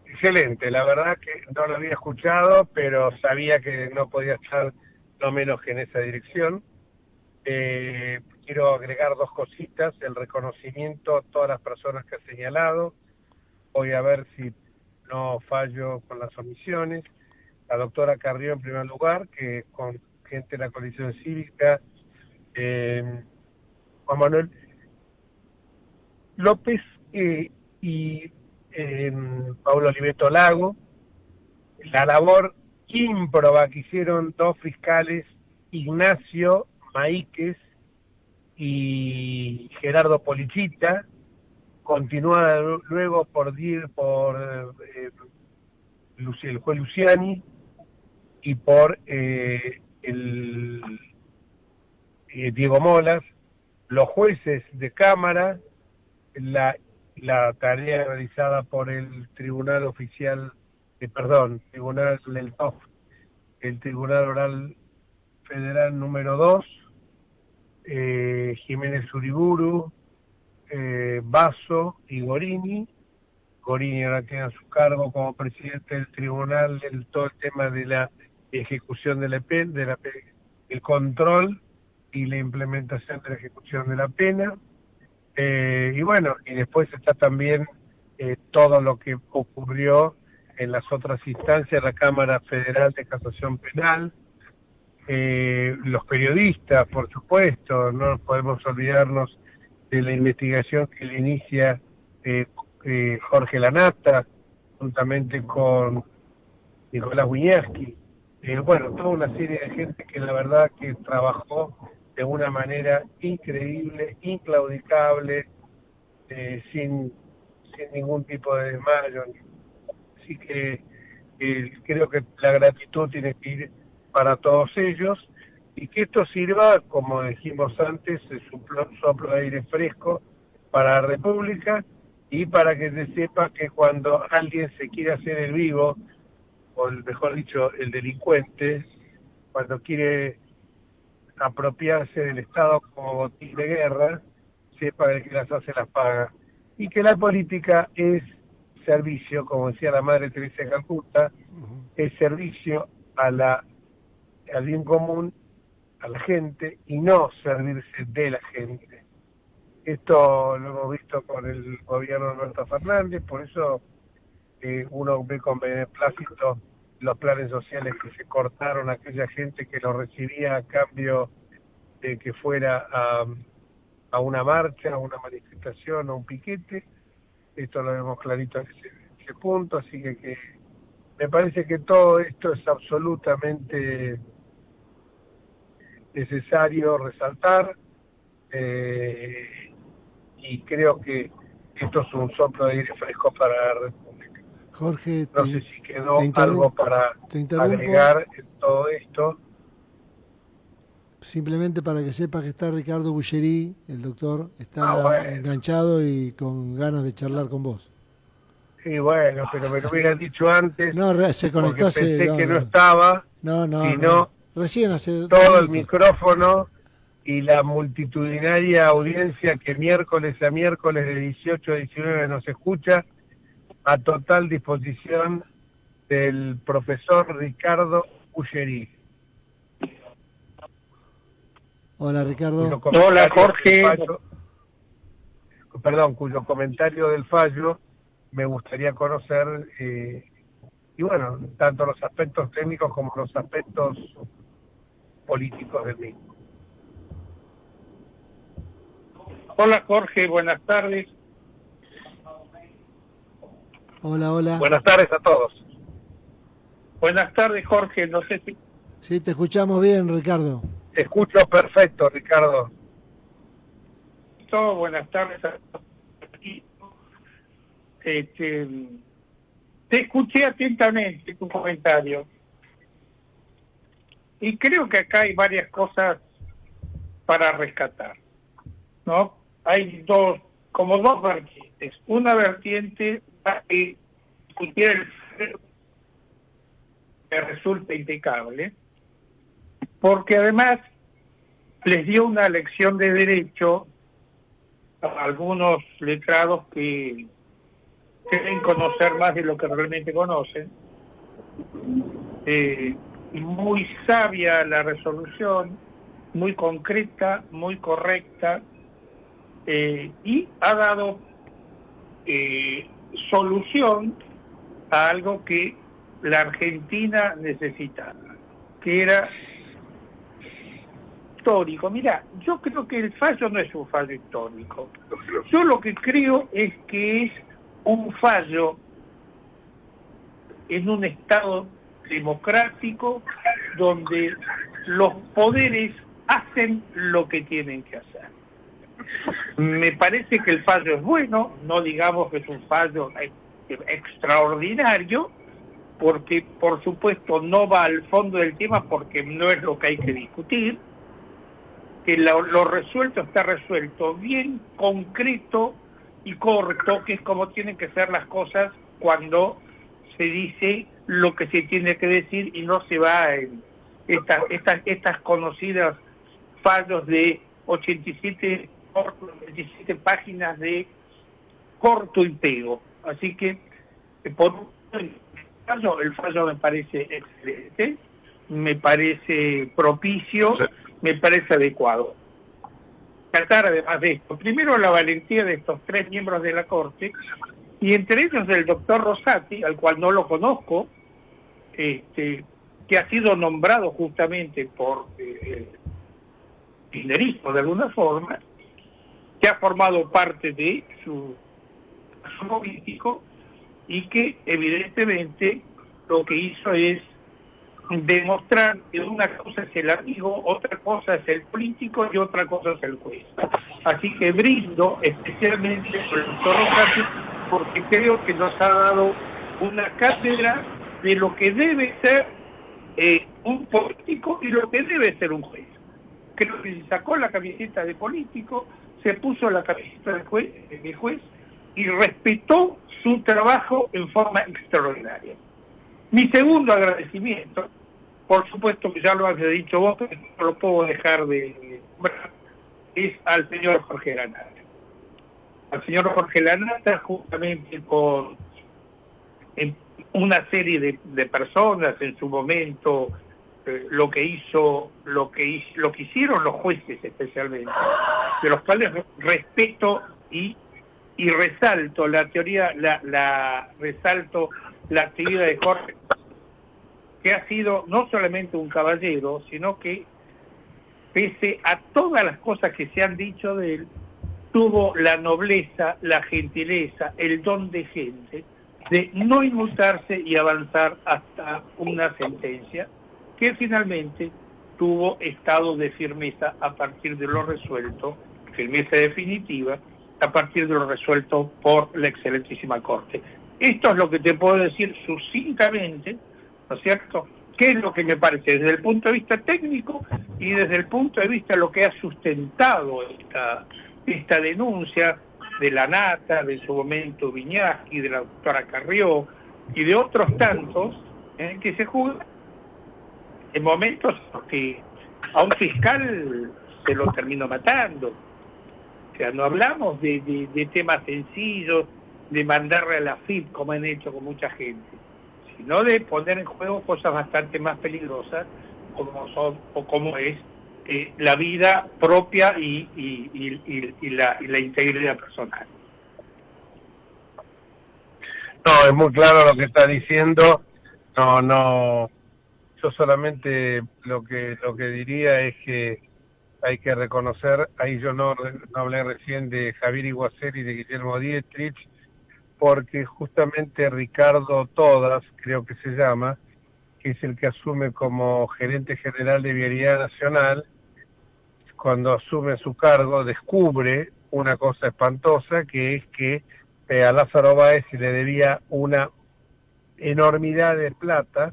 Excelente, la verdad que no lo había escuchado, pero sabía que no podía estar no menos que en esa dirección. Quiero agregar 2 cositas: el reconocimiento a todas las personas que ha señalado. Voy a ver si no fallo con las omisiones. la doctora Carrió en primer lugar, que con gente de la coalición cívica, Juan Manuel López y Paulo Oliveto Lago, la labor ímproba que hicieron dos fiscales, Ignacio Maíquez y Gerardo Polichita, continuada luego por el juez Luciani y por Diego Molas, los jueces de Cámara, la tarea realizada por el Tribunal Oficial, Tribunal del TOF, el Tribunal Oral Federal número 2, Jiménez Uriburu, Basso y Gorini. Gorini ahora tiene a su cargo como presidente del tribunal todo el tema de la ejecución de la pena, el control y la implementación de la ejecución de la pena. Y bueno, y después está también todo lo que ocurrió en las otras instancias, la Cámara Federal de Casación Penal, los periodistas, por supuesto, no podemos olvidarnos de la investigación que le inicia Jorge Lanata, juntamente con Nicolás Wiñaski. Bueno, toda una serie de gente que la verdad que trabajó de una manera increíble, inclaudicable, sin ningún tipo de desmayo. Así que creo que la gratitud tiene que ir para todos ellos, y que esto sirva, como dijimos antes, es un soplo de aire fresco para la República, y para que se sepa que cuando alguien se quiere hacer el vivo, o mejor dicho, el delincuente, cuando quiere apropiarse del Estado como botín de guerra, sepa que las hace las paga, y que la política es servicio, como decía la Madre Teresa de Calcuta, es servicio al bien común, a la gente, y no servirse de la gente. Esto lo hemos visto con el gobierno de Alberto Fernández, por eso uno ve con beneplácito los planes sociales que se cortaron a aquella gente que lo recibía a cambio de que fuera a una marcha, a una manifestación, a un piquete. Esto lo vemos clarito en ese punto, así que me parece que todo esto es absolutamente necesario resaltar, y creo que esto es un soplo de aire fresco para la República. Jorge, no sé si quedó algo para agregar en todo esto. Simplemente para que sepas que está Ricardo Bullerí, el doctor, está enganchado y con ganas de charlar con vos. Sí, bueno, pero me lo hubieran dicho antes. No, se conectó hace... Pensé que no estaba. No. Recién hace... Todo el micrófono y la multitudinaria audiencia que miércoles a miércoles de 18 a 19 nos escucha, a total disposición del profesor Ricardo Bullerí. Hola, Ricardo. Hola, Jorge. Cuyo comentario del fallo me gustaría conocer, y bueno, tanto los aspectos técnicos como los aspectos políticos del mismo. Hola, Jorge, buenas tardes. Hola. Buenas tardes a todos. Buenas tardes, Jorge, no sé si... Sí, te escuchamos bien, Ricardo. Te escucho perfecto, Ricardo. Buenas tardes a todos. Te escuché atentamente tu comentario y creo que acá hay varias cosas para rescatar, ¿no? Hay dos vertientes. Una vertiente que me resulta impecable, porque además les dio una lección de derecho a algunos letrados que creen conocer más de lo que realmente conocen. Muy sabia la resolución, muy concreta, muy correcta, y ha dado solución a algo que la Argentina necesitaba, que era histórico. Mira, yo creo que el fallo no es un fallo histórico. Yo lo que creo es que es un fallo en un Estado democrático donde los poderes hacen lo que tienen que hacer. Me parece que el fallo es bueno, no digamos que es un fallo extraordinario, porque por supuesto no va al fondo del tema, porque no es lo que hay que discutir, que lo resuelto está resuelto, bien concreto y corto, que es como tienen que ser las cosas cuando se dice lo que se tiene que decir y no se va en estas conocidas fallos de 87 páginas de corto y pego. Así que el fallo me parece excelente, me parece propicio, me parece adecuado. Tratar además de esto, primero la valentía de estos 3 miembros de la Corte, y entre ellos el doctor Rosati, al cual no lo conozco, que ha sido nombrado justamente por kirchnerismo de alguna forma, que ha formado parte de su político y que evidentemente lo que hizo es demostrar que una cosa es el amigo, otra cosa es el político y otra cosa es el juez. Así que brindo especialmente por el doctor Rosati, porque creo que nos ha dado una cátedra de lo que debe ser un político y lo que debe ser un juez. Creo que se sacó la camiseta de político, se puso la camiseta de juez y respetó su trabajo en forma extraordinaria. Mi segundo agradecimiento, por supuesto que ya lo has dicho vos, pero no lo puedo dejar de nombrar, es al señor Jorge Lanata. Al señor Jorge Lanata, justamente con una serie de personas en su momento, lo que hicieron los jueces especialmente, de los cuales respeto y resalto la teoría, resalto la actividad de Jorge, que ha sido no solamente un caballero, sino que pese a todas las cosas que se han dicho de él, tuvo la nobleza, la gentileza, el don de gente, de no inmutarse y avanzar hasta una sentencia que finalmente tuvo estado de firmeza a partir de lo resuelto, firmeza definitiva, a partir de lo resuelto por la excelentísima Corte. Esto es lo que te puedo decir sucintamente, ¿no es cierto?, qué es lo que me parece desde el punto de vista técnico y desde el punto de vista de lo que ha sustentado esta denuncia de Lanata, de su momento Viñaski, de la doctora Carrió y de otros tantos que se juzgan en momentos que a un fiscal se lo terminó matando. O sea, no hablamos de temas sencillos, de mandarle a la FIP como han hecho con mucha gente, sino de poner en juego cosas bastante más peligrosas como es la vida propia y la integridad personal. No, es muy claro lo que está diciendo. No, yo solamente lo que diría es que hay que reconocer, ahí yo no hablé recién de Javier Iguacel y de Guillermo Dietrich, porque justamente Ricardo Todas, creo que se llama, que es el que asume como gerente general de Vialidad Nacional, cuando asume su cargo descubre una cosa espantosa, que es que a Lázaro Báez se le debía una enormidad de plata,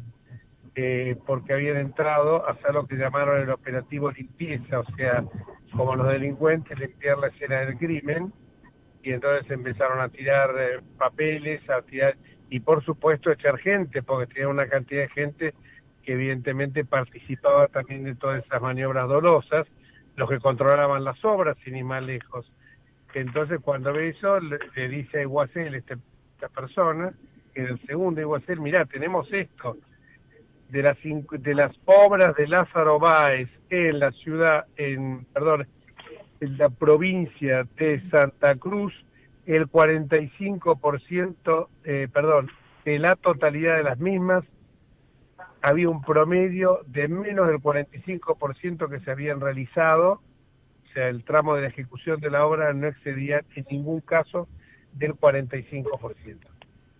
porque habían entrado a hacer lo que llamaron el operativo limpieza, o sea, como los delincuentes, limpiar la escena del crimen, y entonces empezaron a tirar papeles, y por supuesto echar gente, porque tenía una cantidad de gente que evidentemente participaba también de todas esas maniobras dolosas, los que controlaban las obras, sin ir más lejos. Entonces cuando ve eso, le dice a Iguacel, esta persona, que es el segundo Iguacel, mirá, tenemos esto, de las obras de Lázaro Báez en la ciudad, en la provincia de Santa Cruz, el 45%, de la totalidad de las mismas había un promedio de menos del 45% que se habían realizado, o sea, el tramo de la ejecución de la obra no excedía en ningún caso del 45%.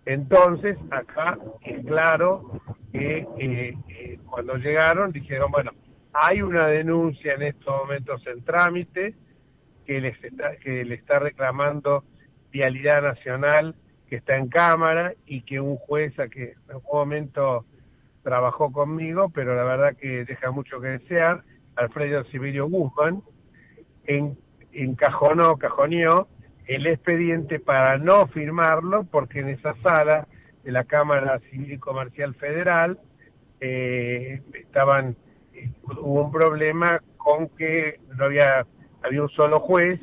Entonces, acá es claro que cuando llegaron dijeron, bueno, hay una denuncia en estos momentos en trámite que le está reclamando Vialidad Nacional, que está en Cámara, y que un juez a que en algún momento trabajó conmigo, pero la verdad que deja mucho que desear, Alfredo Siberio Guzmán, cajoneó el expediente para no firmarlo, porque en esa sala de la Cámara Civil y Comercial Federal hubo un problema con que no había un solo juez,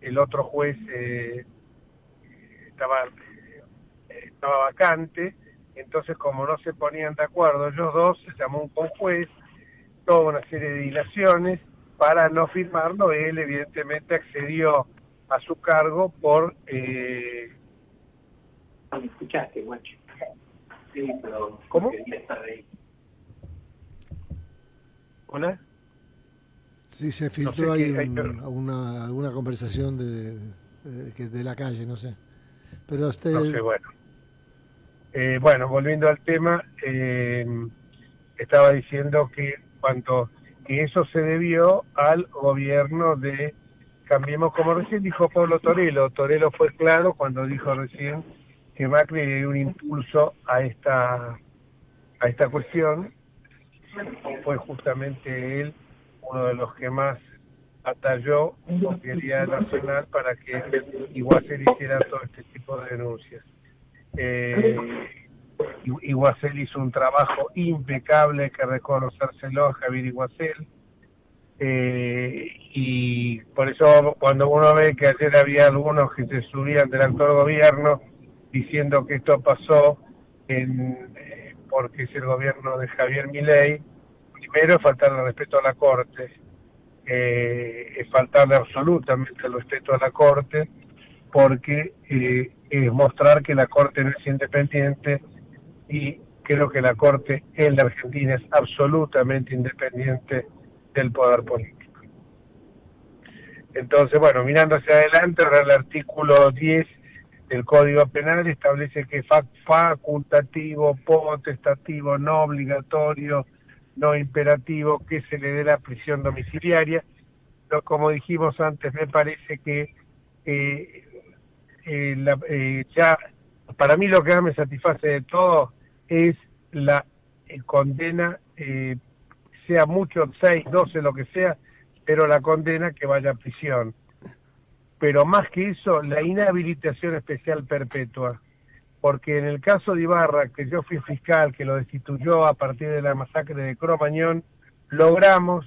el otro juez estaba vacante, entonces como no se ponían de acuerdo ellos dos, se llamó un conjuez, toda una serie de dilaciones para no firmarlo. Él evidentemente accedió a su cargo por... ¿Me escuchaste, guacho? Sí, pero... ¿Cómo? ¿Hola? Sí, se filtró no sé ahí alguna conversación de la calle, no sé. Pero usted... No sé, bueno. Bueno, volviendo al tema, estaba diciendo que eso se debió al gobierno de Cambiemos, como recién dijo Pablo Torello. Torello fue claro cuando dijo recién que Macri le dio un impulso a esta cuestión. Fue justamente él uno de los que más batalló con Vialidad Nacional para que Iguacel hiciera todo este tipo de denuncias. Iguacel hizo un trabajo impecable, hay que reconocérselo a Javier Iguacel, y por eso cuando uno ve que ayer había algunos que se subían del actual gobierno diciendo que esto pasó porque es el gobierno de Javier Milei, primero es faltarle respeto a la Corte, es faltarle absolutamente el respeto a la Corte, porque es mostrar que la Corte no es independiente, y creo que la Corte en la Argentina es absolutamente independiente del poder político. Entonces, bueno, mirando hacia adelante, ahora el artículo 10 del Código Penal establece que es facultativo, potestativo, no obligatorio, no imperativo, que se le dé la prisión domiciliaria. Pero como dijimos antes, me parece que ya, para mí lo que más me satisface de todo es la condena, sea mucho, 6, 12, lo que sea, pero la condena que vaya a prisión. Pero más que eso, la inhabilitación especial perpetua, porque en el caso de Ibarra, que yo fui fiscal, que lo destituyó a partir de la masacre de Cromañón, logramos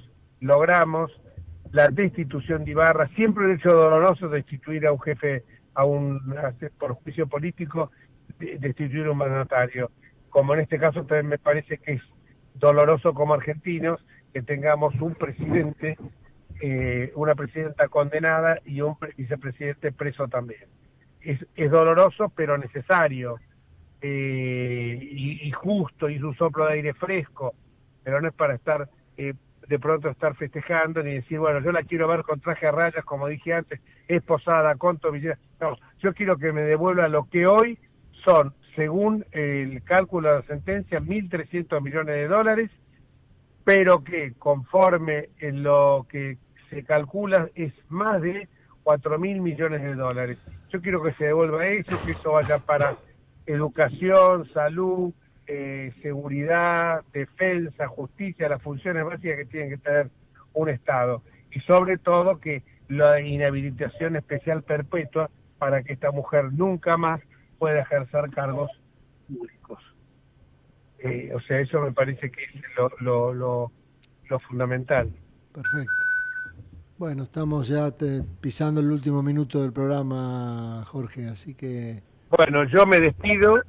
la destitución de Ibarra. Siempre un hecho doloroso destituir a un jefe, por juicio político, destituir a un mandatario. Como en este caso también me parece que es doloroso como argentinos que tengamos un presidente, una presidenta condenada y un vicepresidente preso también. Es doloroso pero necesario, y justo, y un soplo de aire fresco, pero no es para estar de pronto estar festejando ni decir, bueno, yo la quiero ver con traje a rayas, como dije antes, esposada, con tobillera. No, yo quiero que me devuelva lo que hoy son, según el cálculo de la sentencia, 1.300 millones de dólares, pero que conforme en lo que se calcula es más de 4.000 millones de dólares. Yo quiero que se devuelva eso, que eso vaya para educación, salud, seguridad, defensa, justicia, las funciones básicas que tienen que tener un Estado. Y sobre todo que la inhabilitación especial perpetua para que esta mujer nunca más pueda ejercer cargos públicos. O sea, eso me parece que es lo fundamental. Perfecto. Bueno, estamos ya pisando el último minuto del programa, Jorge, así que... Bueno, yo me despido.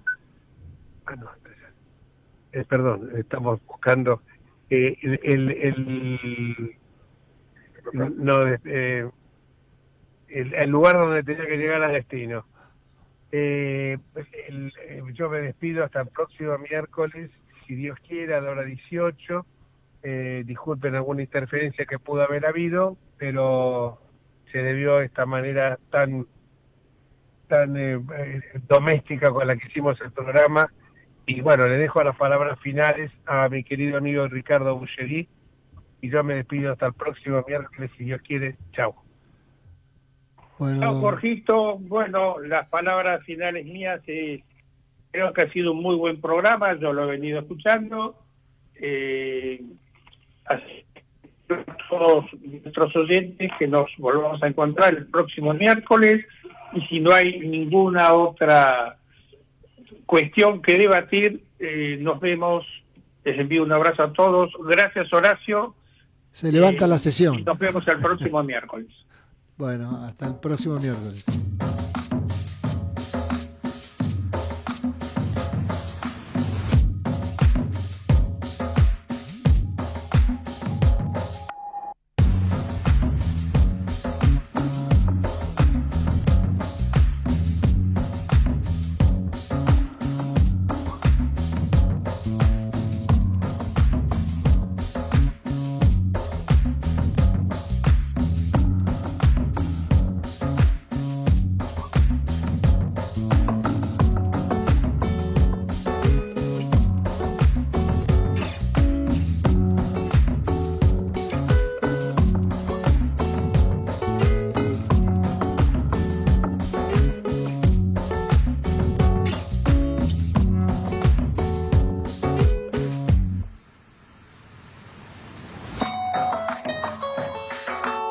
Perdón, estamos buscando el lugar donde tenía que llegar a destino. Yo me despido hasta el próximo miércoles si Dios quiere, a la hora 18. Disculpen alguna interferencia que pudo haber habido, pero se debió a esta manera tan doméstica con la que hicimos el programa. Y bueno, le dejo las palabras finales a mi querido amigo Ricardo Bullerí, y yo me despido hasta el próximo miércoles, si Dios quiere. Chao. Bueno, Chao, Jorgito. Bueno, las palabras finales mías, creo que ha sido un muy buen programa, yo lo he venido escuchando. Así todos nuestros oyentes que nos volvamos a encontrar el próximo miércoles, y si no hay ninguna otra cuestión que debatir, nos vemos. Les envío un abrazo a todos. Gracias, Horacio. se levanta la sesión. Y nos vemos el próximo miércoles. Bueno, hasta el próximo miércoles.